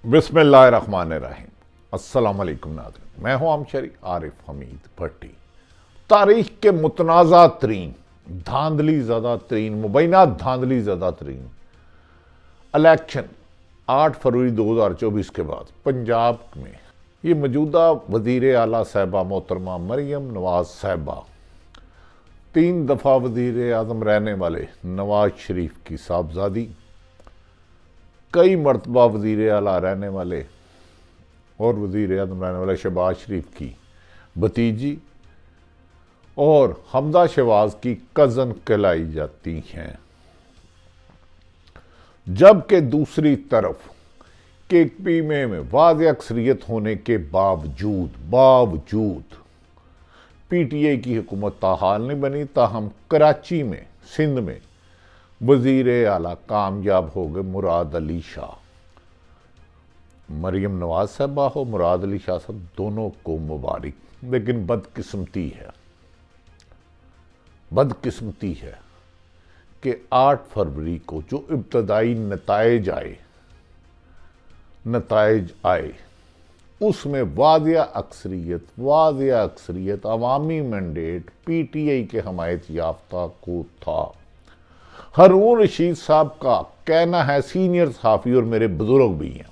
बिस्मिल्लाहिर्रहमानिर्रहीम। अस्सलाम वालेकुम नाज़रीन, मैं हूं आमशरी आरिफ हमीद भट्टी। तारीख के मुतनाज़ा तरीन, धांधली ज़्यादा तरीन, मुबैना धांधली ज़्यादा तरीन इलेक्शन 8 फरवरी 2024 के बाद पंजाब में ये मौजूदा वज़ीर आला साहिबा मोहतरमा मरियम नवाज साहिबा, 3 दफ़ा वज़ीर आज़म रहने वाले नवाज शरीफ की साहबजादी, कई मरतबा वज़ीर आला रहने वाले और वज़ीर आज़म रहने वाले शहबाज शरीफ की भतीजी और हमदा शहबाज की कज़न कहलाई जाती हैं। जबकि दूसरी तरफ केपी में वाज़ेह अक्सरियत होने के बावजूद पीटीआई की हुकूमत ताहाल नहीं बनी। ताहम कराची में, सिंध में वज़ीर आला कामयाब हो गए मुराद अली शाह। मरियम नवाज साहबा हो, मुराद अली शाह साहब, दोनों को मुबारक। लेकिन बदकिस्मती है कि 8 फरवरी को जो इब्तदाई नताइज आए उसमें वाज़ेह अक्सरियत अवामी मैंडेट पीटीआई के हमायत याफ्ता को था। हारून रशीद साहब का कहना है, सीनियर सहाफ़ी और मेरे बुजुर्ग भी हैं,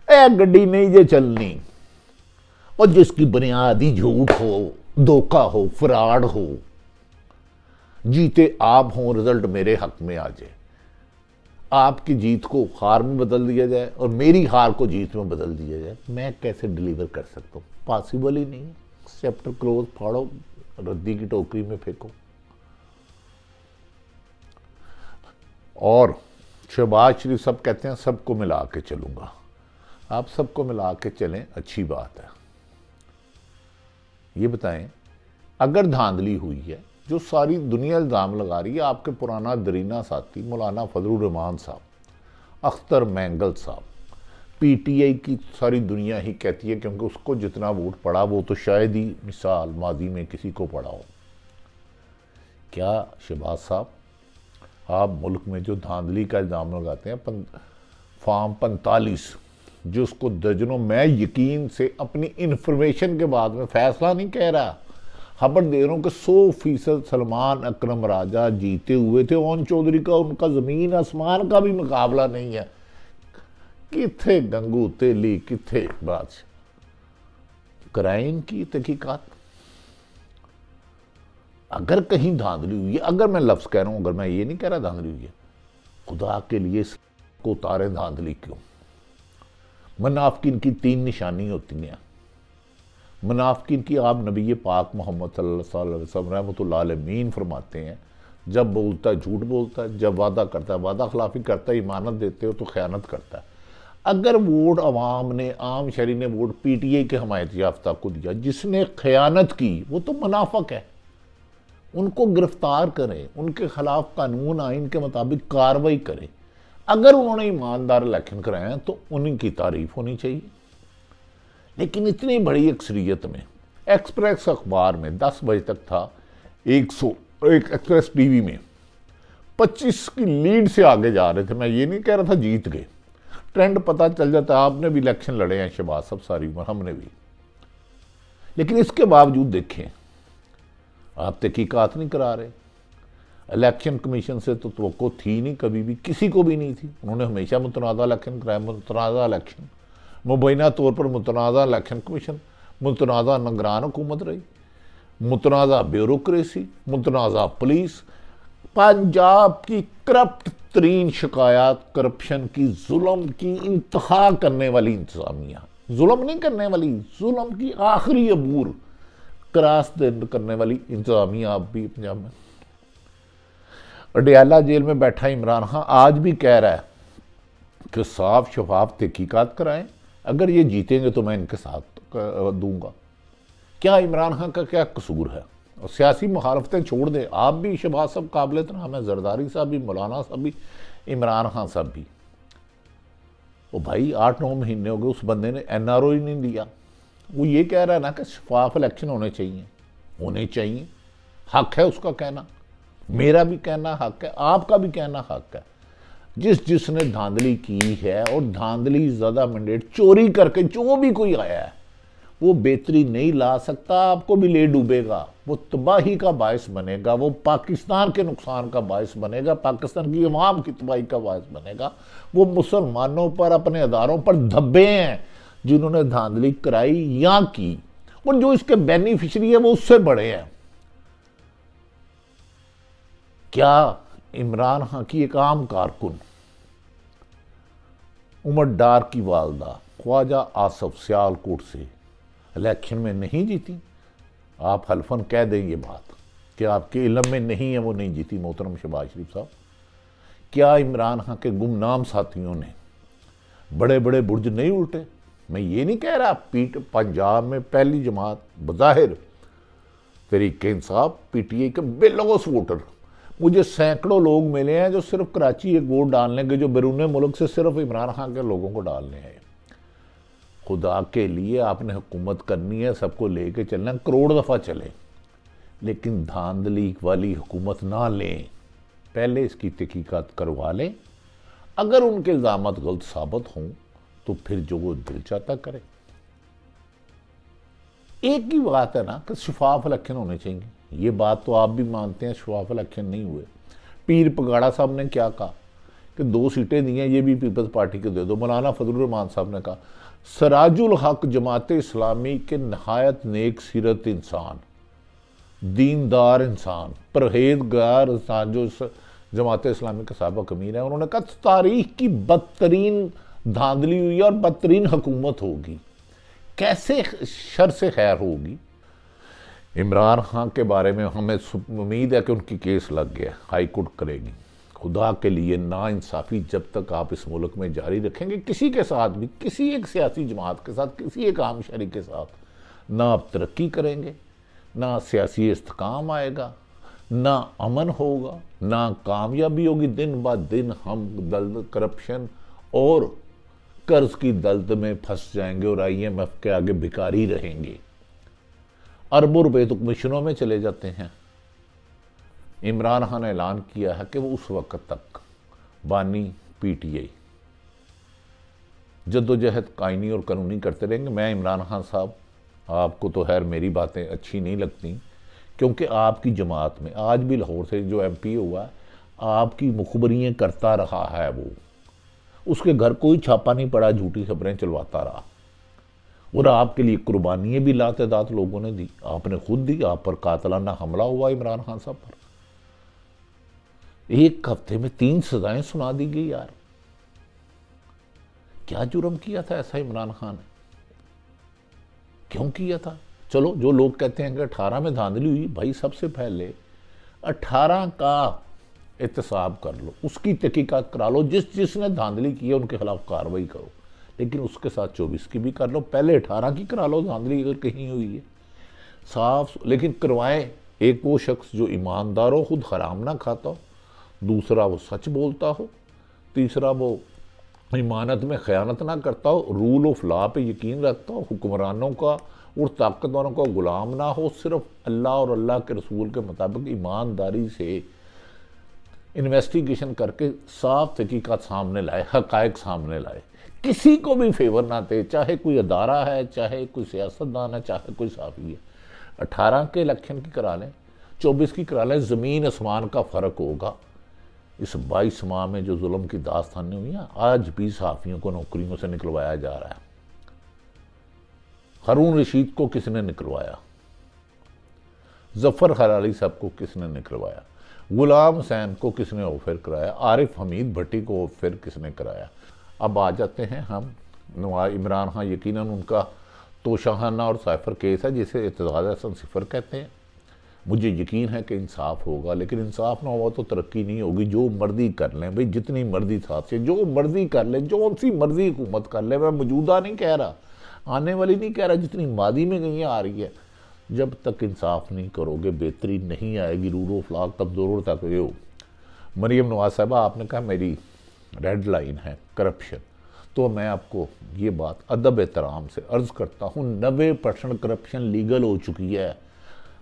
ए गड्डी नहीं जे चलनी और जिसकी बुनियाद ही झूठ हो, धोखा हो, फ्रॉड हो, जीते आप हों, रिजल्ट मेरे हक में आ जाए, आपकी जीत को हार में बदल दिया जाए और मेरी हार को जीत में बदल दिया जाए, मैं कैसे डिलीवर कर सकता हूँ? पॉसिबल ही नहीं। चैप्टर क्लोज, फाड़ो, रद्दी की टोकरी में फेंको। और शहबाज शरीफ सब कहते हैं सबको मिला के चलूंगा। आप सबको मिला के चलें, अच्छी बात है। ये बताएं, अगर धांधली हुई है, जो सारी दुनिया इल्ज़ाम लगा रही है, आपके पुराना दरीना साथी मौलाना फजलुर रहमान साहब, अख्तर मैंगल साहब, पीटीआई की सारी दुनिया ही कहती है, क्योंकि उसको जितना वोट पड़ा वो तो शायद ही मिसाल माजी में किसी को पड़ा हो। क्या शहबाज साहब, आप मुल्क में जो धांधली का इल्ज़ाम लगाते हैं, फॉर्म 45 जो उसको दर्जनों, मैं यकीन से अपनी इन्फॉर्मेशन के बाद में फैसला नहीं कह रहा, खबर दे रहा हूँ कि 100% सलमान अकरम राजा जीते हुए थे। ओन चौधरी का उनका ज़मीन आसमान का भी मुकाबला नहीं है। किथे गंगू तेली, किथे बादशाह, क्राइम की तहकीकात। अगर कहीं धांधली हुई है, अगर मैं लफ्ज़ कह रहा हूँ, अगर मैं ये नहीं कह रहा धांधली हुई है, खुदा के लिए इसको उतारे धांधली क्यों? मुनाफिकीन की 3 निशानी होती हैं। मुनाफिकीन की आप नबी पाक मोहम्मद सल्लल्लाहु अलैहि वसल्लम रहमतुल्लाह अलैह फरमाते हैं, जब बोलता है झूठ बोलता है, जब वादा करता है वादा खिलाफी करता है, इमानत देते हो तो ख़यानत करता है। अगर वोट अवाम ने, आम शहरी ने वोट पीटीआई के हमायत याफ्ता को दिया, जिसने ख़यानत की वो तो मुनाफिक है। उनको गिरफ्तार करें, उनके खिलाफ कानून आइन के मुताबिक कार्रवाई करें। अगर उन्होंने ईमानदार इलेक्शन कराए हैं तो उन्हीं की तारीफ होनी चाहिए। लेकिन इतनी बड़ी अक्सरियत में, एक्सप्रेस अखबार में 10 बजे तक था 101, एक्सप्रेस टीवी में 25 की लीड से आगे जा रहे थे। मैं ये नहीं कह रहा था जीत गए, ट्रेंड पता चल जाता। आपने भी इलेक्शन लड़े हैं शहबाज साहब, सारी उम्र हमने भी, लेकिन इसके बावजूद देखें आप तहकीकात नहीं करा रहे। इलेक्शन कमीशन से तो तवक्को थी नहीं, कभी भी किसी को भी नहीं थी। उन्होंने हमेशा मुतनाज़ा इलेक्शन कराया, मुतनाज़ा इलेक्शन, मुबैना तौर पर मुतनाज़ा इलेक्शन कमीशन, मुतनाज़ा निगरान हुकूमत रही, मुतनाज़ा ब्यूरोक्रेसी, मुतनाज़ा पुलिस। पंजाब की करप्ट तरीन शिकायत करप्शन की, जुल्म की इंतहा करने वाली इंतजामिया, जुल्म नहीं करने वाली, जुल्म की आखिरी अबूर क्रॉस करने वाली इंतजामिया आप भी पंजाब में। अडयाला जेल में बैठा इमरान खान आज भी कह रहा है कि साफ शफाफ तहकीकात कराएं, अगर ये जीतेंगे तो मैं इनके साथ दूंगा। क्या इमरान खान का क्या कसूर है? और सियासी मुखालफतें छोड़ दें, आप भी शहबाज साहब काबिल एहतराम है, जरदारी साहब भी, मौलाना साहब भी, इमरान खान साहब भी। वो भाई 8-9 महीने हो गए उस बंदे ने एनआरओ ही नहीं दिया। वो ये कह रहा है ना कि शफाफ इलेक्शन होने चाहिए, हक है उसका कहना, मेरा भी कहना हक है, आपका भी कहना हक है। जिसने धांधली की है, और धांधली ज़्यादा मैंडेट चोरी करके जो भी कोई आया है वो बेहतरी नहीं ला सकता, आपको भी ले डूबेगा, वो तबाही का बायस बनेगा, वो पाकिस्तान के नुकसान का बायस बनेगा, पाकिस्तान की अवाम की तबाही का बायस बनेगा। वो मुसलमानों पर, अपने अदारों पर धब्बे हैं जिन्होंने धांधली कराई या की, और जो इसके बेनिफिशरी है वो उससे बड़े हैं। क्या इमरान खान की एक आम कारकुन उमर डार की वालदा ख्वाजा आसफ सियालकोट से इलेक्शन में नहीं जीती? आप हल्फन कह दें ये बात कि आपके इल्म में नहीं है वो नहीं जीती मोहतरम शहबाज शरीफ साहब। क्या इमरान खान के गुमनाम साथियों ने बड़े बड़े बुर्ज नहीं उल्टे? मैं ये नहीं कह रहा पंजाब में पहली जमात बज़ाहिर तहरीक इंसाफ पीटीआई के बेलौस वोटर, मुझे सैकड़ों लोग मिले हैं जो सिर्फ कराची एक वोट डालने के, जो बैरून मुल्क से सिर्फ इमरान खान के लोगों को डालने हैं। खुदा के लिए आपने हुकूमत करनी है, सबको लेके चलना, करोड़ दफ़ा चले, लेकिन धांधली वाली हुकूमत ना लें, पहले इसकी तहकीकात करवा लें। अगर उनके इल्ज़ामात गलत साबित हों तो फिर जो वो दिल चाहता करे। एक ही बात है ना कि शफाफ इलेक्शन होने चाहिए, ये बात तो आप भी मानते हैं, शफाफ इलेक्शन नहीं हुए। पीर पगाड़ा साहब ने क्या कहा कि 2 सीटें दी हैं, ये भी पीपल्स पार्टी को दे दो। मौलाना फजलुर रहमान साहब ने कहा सराजुल हक जमात इस्लामी के नहायत नेक सीरत इंसान, दीनदार इंसान, परहेजगार इंसान जो जमात इस्लामी का साबिक अमीर है, उन्होंने कहा तारीख की बदतरीन धांधली हुई और बदतरीन हुकूमत होगी, कैसे शर से खैर होगी। इमरान खान के बारे में हमें उम्मीद है कि उनकी केस लग गया, हाई कोर्ट करेगी। खुदा के लिए नाइंसाफ़ी जब तक आप इस मुल्क में जारी रखेंगे, किसी के साथ भी, किसी एक सियासी जमात के साथ, किसी एक आम शहरी के साथ, ना आप तरक्की करेंगे, ना सियासी इस्तेकाम आएगा, ना अमन होगा, ना कामयाबी होगी। दिन ब दिन हम दलदल करप्शन और कर्ज की दलदल में फंस जाएंगे और IMF के आगे भिखारी रहेंगे। अरबों रुपए तो कमीशनों में चले जाते हैं। इमरान खान ने ऐलान किया है कि वो उस वक्त तक बानी PTI जद्दोजहद कानूनी और कानूनी करते रहेंगे। मैं इमरान खान साहब, आपको तो खैर मेरी बातें अच्छी नहीं लगती, क्योंकि आपकी जमात में आज भी लाहौर से जो MP हुआ है, आपकी मुखबरियाँ करता रहा है, वो उसके घर कोई छापा नहीं पड़ा, झूठी खबरें चलवाता रहा, और आपके लिए कुर्बानियाँ भी लातेदात लोगों ने दी, आपने खुद दी। आप पर कातलाना हमला हुआ इमरान खान साहब पर, एक हफ्ते में 3 सजाएं सुना दी गई। यार क्या जुर्म किया था ऐसा इमरान खान ने, क्यों किया था? चलो जो लोग कहते हैं कि 18 में धांधली हुई, भाई सबसे पहले 18 का एहतसाब कर लो, उसकी तहकीकात करा लो, जिसने धांधली की है उनके खिलाफ कार्रवाई करो, लेकिन उसके साथ 24 की भी कर लो, पहले 18 की करा लो धांधली अगर कहीं हुई है साफ, लेकिन करवाएं। एक वो शख्स जो ईमानदार हो, खुद हराम ना खाता हो, दूसरा वो सच बोलता हो, तीसरा वो इमानत में ख़यानत ना करता हो, रूल ऑफ लॉ पे यकीन रखता हो, हुक्मरानों का और ताकतवरों का गुलाम ना हो, सिर्फ अल्लाह और अल्लाह के रसूल के मुताबिक ईमानदारी से इन्वेस्टिगेशन करके साफ तहकीकात सामने लाए, हक़ाइक़ सामने लाए, किसी को भी फेवर ना दे, चाहे कोई अदारा है, चाहे कोई सियासतदान है, चाहे कोई साफ़ी है। 18 के इलेक्शन की करा लें, 24 की करा लें, ज़मीन आसमान का फ़र्क होगा। इस 22 माह में जो जुल्म की दास्तानें हुई हैं, आज भी सहाफ़ियों को नौकरियों से निकलवाया जा रहा है। हारून रशीद को किसने निकलवाया? जफ़र हलाली साहब को किसने निकलवाया? गुलाम हुसैन को किसने ऑफर कराया? आरिफ हमीद भट्टी को ऑफर किसने कराया? अब आ जाते हैं हम नवाज इमरान खान, यकीनन उनका तोशाखाना और साइफर केस है जिसे एतजाज़ हसन सिफर कहते हैं। मुझे यकीन है कि इंसाफ होगा, लेकिन इंसाफ ना हुआ तो तरक्की नहीं होगी। जो मर्जी कर लें भाई, जितनी मर्जी साथ से जो मर्जी कर लें, जो सी मर्जी हुकूमत कर ले, मैं मौजूदा नहीं कह रहा, आने वाली नहीं कह रहा, जितनी मादी में गई आ रही है, जब तक इंसाफ नहीं करोगे बेहतरी नहीं आएगी। रूल ऑफ लॉ कमज़ोर तक हो। मरियम नवाज साहबा, आपने कहा मेरी रेड लाइन है करप्शन, तो मैं आपको ये बात अदब एहतराम से अर्ज़ करता हूँ, 90% करप्शन लीगल हो चुकी है।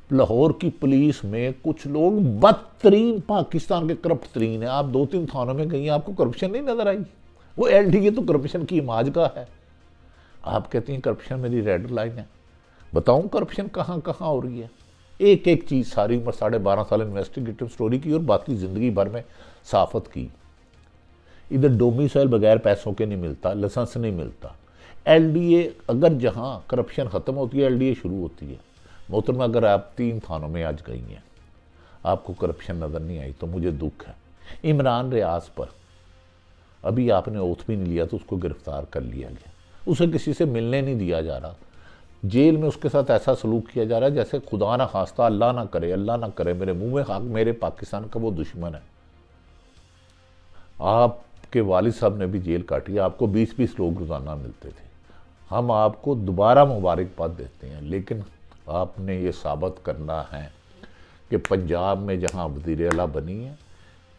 लाहौर की पुलिस में कुछ लोग बदतरीन पाकिस्तान के करप्ट तरीन है। आप 2-3 थानों में गई, आपको करप्शन नहीं नजर आई? वो एलडीए तो करप्शन की इमाज का है। आप कहती हैं करप्शन मेरी रेड लाइन है। बताऊं करप्शन कहाँ कहाँ हो रही है? एक एक चीज सारी उम्र 12.5 साल इन्वेस्टिगेटिव स्टोरी की और बाकी जिंदगी भर में साफत की। इधर डोमिसाइल बगैर पैसों के नहीं मिलता, लाइसेंस नहीं मिलता। एलडीए अगर जहां करप्शन खत्म होती है एलडीए शुरू होती है। मोहतरमा अगर आप 3 थानों में आज गई हैं, आपको करप्शन नजर नहीं आई तो मुझे दुख है। इमरान रियाज पर अभी आपने ओथ भी नहीं लिया तो उसको गिरफ्तार कर लिया गया। उसे किसी से मिलने नहीं दिया जा रहा। जेल में उसके साथ ऐसा सलूक किया जा रहा है जैसे खुदा ना खास्ता, अल्लाह ना करे, अल्लाह ना करे मेरे मुंह में खाक, मेरे पाकिस्तान का वो दुश्मन है। आपके वालिद साहब ने भी जेल काटी, आपको 20-20 लोग रोजाना मिलते थे। हम आपको दोबारा मुबारकबाद देते हैं, लेकिन आपने ये साबित करना है कि पंजाब में जहां वज़ीर आला बनी है,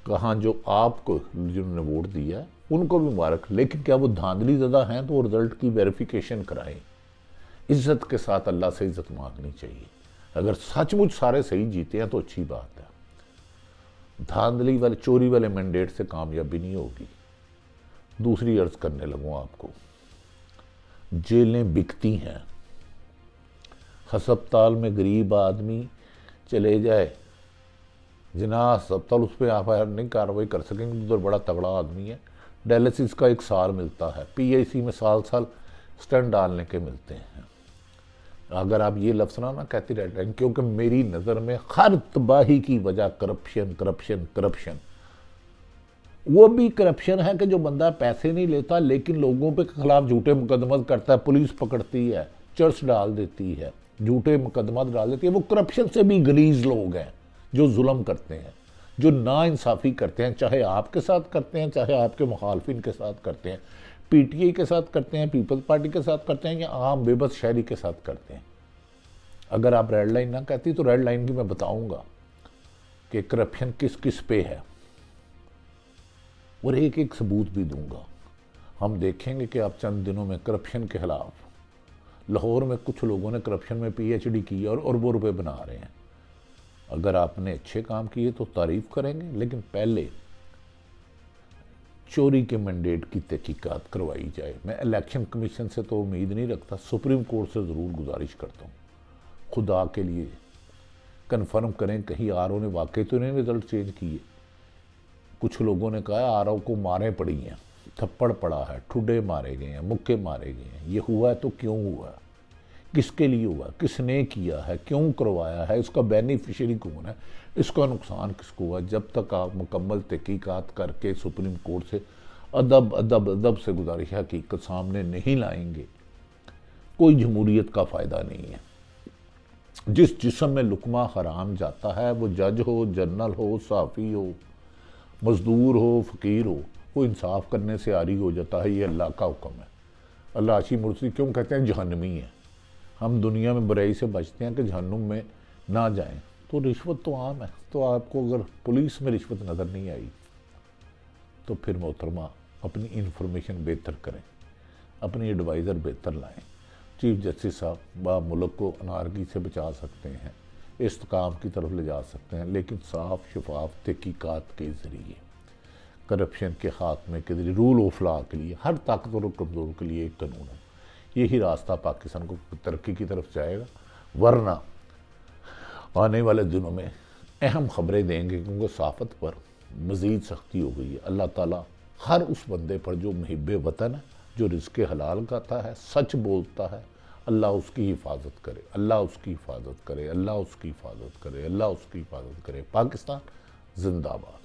कहाँ जो आपको जिन्होंने वोट दिया है उनको भी मुबारक, लेकिन क्या वो धांधली ज़्यादा हैं तो रिजल्ट की वेरिफिकेशन कराएं। इज्जत के साथ अल्लाह से इज्जत मांगनी चाहिए। अगर सचमुच सारे सही जीते हैं तो अच्छी बात है। धांधली वाले चोरी वाले मैंडेट से कामयाबी नहीं होगी। दूसरी अर्ज करने लगूँ आपको, जेलें बिकती हैं। हस्पताल में गरीब आदमी चले जाए, जिना हस्पताल उस पर आप नहीं कार्रवाई कर सकेंगे, उधर बड़ा तगड़ा आदमी है, डायलिसिस का 1 साल मिलता है, पीआईसी में साल साल स्टंट डालने के मिलते हैं। अगर आप ये लफ्ज़ ना कहती रहते हैं, क्योंकि मेरी नज़र में हर तबाही की वजह करप्शन करप्शन करप्शन। वो भी करप्शन है कि जो बंदा पैसे नहीं लेता लेकिन लोगों पे खिलाफ झूठे मुकदमा करता है, पुलिस पकड़ती है, चर्च डाल देती है, झूठे मुकदमा डाल देती है। वो करप्शन से भी गलीज लोग हैं जो जुल्म करते हैं, जो नाइंसाफ़ी करते हैं, चाहे आपके साथ करते हैं, चाहे आपके मुखालफिन के साथ करते हैं, पीटीआई के साथ करते हैं, पीपल्स पार्टी के साथ करते हैं, या आम बेबस शहरी के साथ करते हैं। अगर आप रेड लाइन ना कहती तो रेड लाइन की मैं बताऊंगा कि करप्शन किस किस पे है और एक एक सबूत भी दूंगा। हम देखेंगे कि आप चंद दिनों में करप्शन के खिलाफ लाहौर में कुछ लोगों ने करप्शन में पीएचडी की और अरबों रुपए बना रहे हैं। अगर आपने अच्छे काम किए तो तारीफ करेंगे, लेकिन पहले चोरी के मैंडेट की तहकीकात करवाई जाए। मैं इलेक्शन कमीशन से तो उम्मीद नहीं रखता, सुप्रीम कोर्ट से ज़रूर गुजारिश करता हूँ, खुदा के लिए कंफर्म करें कहीं आरओ ने वाकई तो नहीं रिजल्ट चेंज किए। कुछ लोगों ने कहा आरओ को मारें पड़ी हैं, थप्पड़ पड़ा है, ठुड्डे मारे गए हैं, मुक्के मारे गए हैं। ये हुआ है तो क्यों हुआ, किसके लिए हुआ, किसने किया है, क्यों करवाया है, इसका बेनिफिशियरी कौन है, इसका नुकसान किसको हुआ। जब तक आप मुकम्मल तहकीकात करके सुप्रीम कोर्ट से अदब अदब अदब से गुजारिश हकीकत सामने नहीं लाएंगे, कोई जमहूरियत का फ़ायदा नहीं है। जिस जिस्म में लुकमा हराम जाता है, वो जज हो, जनरल हो, साफ़ी हो, मजदूर हो, फ़कीर हो, वो इंसाफ करने से आरी हो जाता है। ये अल्लाह का हुक्म है। अल्लाह आशी मुर्सी क्यों कहते हैं जहन्नमी है। हम दुनिया में बुराई से बचते हैं कि जहन्नुम में ना जाएं। तो रिश्वत तो आम है। तो आपको अगर पुलिस में रिश्वत नज़र नहीं आई तो फिर मोहतरमा अपनी इंफॉर्मेशन बेहतर करें, अपनी एडवाइज़र बेहतर लाएं। चीफ जस्टिस साहब बा मुल्क को अनारकी से बचा सकते हैं, इस्तेकाम की तरफ ले जा सकते हैं, लेकिन साफ शफाफ तहकीकात के ज़रिए, करप्शन के खात्मे के ज़रिए, रूल ऑफ लॉ के लिए, हर ताकतवर और कमज़ोर के लिए एक कानून है। यही रास्ता पाकिस्तान को तरक्की की तरफ जाएगा। वरना आने वाले दिनों में अहम खबरें देंगे, क्योंकि साफत पर मज़ीद सख्ती हो गई है। अल्लाह ताला हर उस बंदे पर जो मुहिब्बे वतन है, जो रिज़्क़े हलाल खाता है, सच बोलता है, अल्लाह उसकी हिफाजत करे, अल्लाह उसकी हिफाजत करे, अल्लाह उसकी हिफाजत करे, अल्लाह उसकी हिफाजत करे। पाकिस्तान जिंदाबाद।